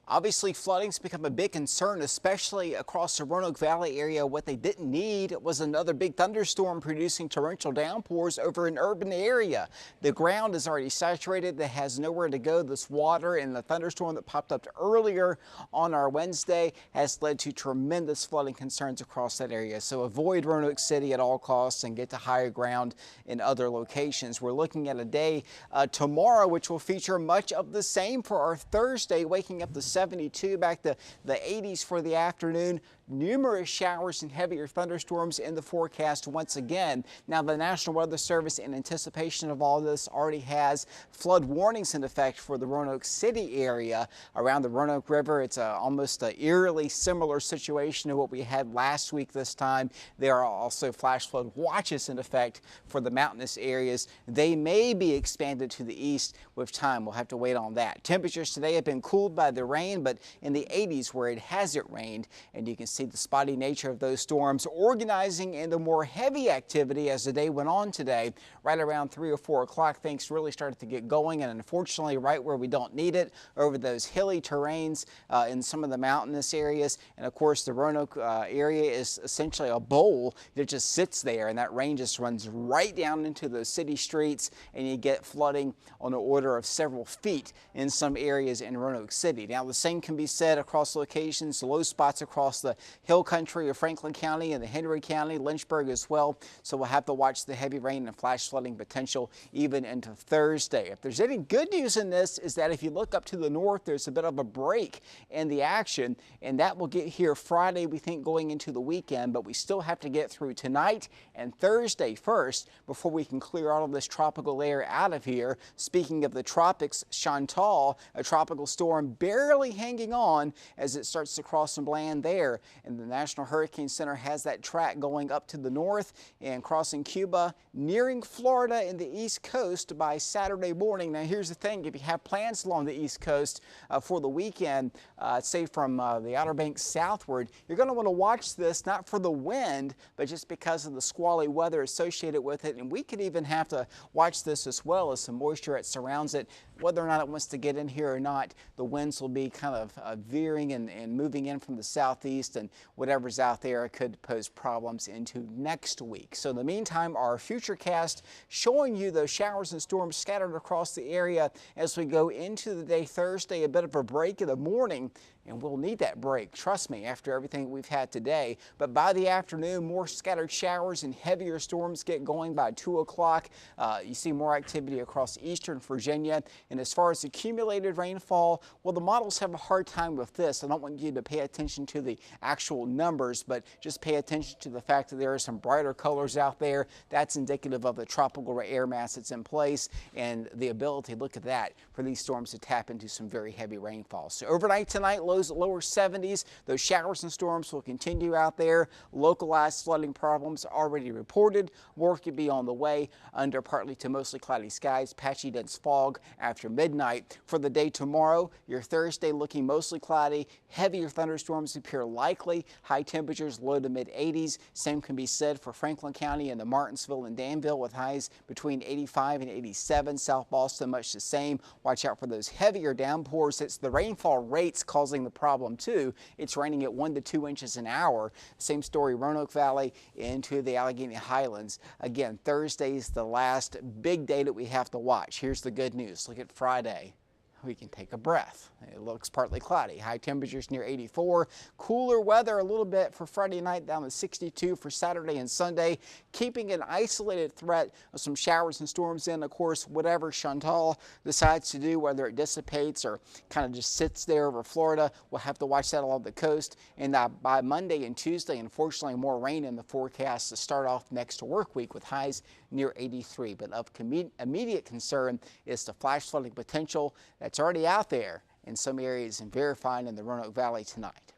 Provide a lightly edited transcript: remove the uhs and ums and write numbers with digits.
Obviously, flooding's become a big concern, especially across the Roanoke Valley area. What they didn't need was another big thunderstorm producing torrential downpours over an urban area. The ground is already saturated. That has nowhere to go. This water and the thunderstorm that popped up earlier on our Wednesday has led to tremendous flooding concerns across that area. So avoid Roanoke City at all costs and get to higher ground in other locations. We're looking at a day tomorrow, which will feature much of the same for our Thursday, waking up to 72, back to the 80s for the afternoon. Numerous showers and heavier thunderstorms in the forecast once again. Now, the National Weather Service, in anticipation of all this, already has flood warnings in effect for the Roanoke City area around the Roanoke River. It's almost an eerily similar situation to what we had last week this time. There are also flash flood watches in effect for the mountainous areas. They may be expanded to the east with time. We'll have to wait on that. Temperatures today have been cooled by the rain, but in the 80s where it hasn't rained, and you can see the spotty nature of those storms organizing into more heavy activity as the day went on today. Right around 3 or 4 o'clock, things really started to get going, and unfortunately right where we don't need it, over those hilly terrains in some of the mountainous areas. And of course, the Roanoke area is essentially a bowl that just sits there, and that rain just runs right down into those city streets, and you get flooding on the order of several feet in some areas in Roanoke City. Now, the same can be said across locations, low spots across the hill country of Franklin County and the Henry County, Lynchburg as well. So we'll have to watch the heavy rain and flash flooding potential even into Thursday. If there's any good news in this, is that if you look up to the north, there's a bit of a break in the action, and that will get here Friday, we think, going into the weekend. But we still have to get through tonight and Thursday first before we can clear all of this tropical air out of here. Speaking of the tropics, Chantal, a tropical storm barely hanging on as it starts to cross some land there. And the National Hurricane Center has that track going up to the north and crossing Cuba, nearing Florida and the East Coast by Saturday morning. Now, here's the thing. If you have plans along the East Coast for the weekend, say from the Outer Banks southward, you're going to want to watch this, not for the wind, but just because of the squally weather associated with it. And we could even have to watch this as well as some moisture that surrounds it. Whether or not it wants to get in here or not, the winds will be kind of veering and moving in from the southeast, and whatever's out there could pose problems into next week. So in the meantime, our futurecast showing you those showers and storms scattered across the area as we go into the day Thursday. A bit of a break in the morning, and we'll need that break, trust me, after everything we've had today. But by the afternoon, more scattered showers and heavier storms get going by 2 o'clock. You see more activity across eastern Virginia. And as far as accumulated rainfall, well, the models have a hard time with this. I don't want you to pay attention to the actual numbers, but just pay attention to the fact that there are some brighter colors out there. That's indicative of the tropical air mass that's in place and the ability, look at that, for these storms to tap into some very heavy rainfall. So overnight tonight, lows at lower 70s. Those showers and storms will continue out there. Localized flooding problems already reported. More could be on the way under partly to mostly cloudy skies, patchy dense fog after midnight. For the day tomorrow, your Thursday looking mostly cloudy. Heavier thunderstorms appear likely. High temperatures low to mid 80s. Same can be said for Franklin County and the Martinsville and Danville with highs between 85 and 87. South Boston much the same. Watch out for those heavier downpours. It's the rainfall rates causing the problem too. It's raining at 1 to 2 inches an hour. Same story, Roanoke Valley into the Allegheny Highlands. Again, Thursday's the last big day that we have to watch. Here's the good news. Look at Friday. We can take a breath. It looks partly cloudy. High temperatures near 84. Cooler weather a little bit for Friday night, down to 62 for Saturday and Sunday. Keeping an isolated threat of some showers and storms in. Of course, whatever Chantal decides to do, whether it dissipates or kind of just sits there over Florida, we'll have to watch that along the coast. And by Monday and Tuesday, unfortunately, more rain in the forecast to start off next work week with highs near 83. But of immediate concern is the flash flooding potential that's already out there in some areas and very fine in the Roanoke Valley tonight.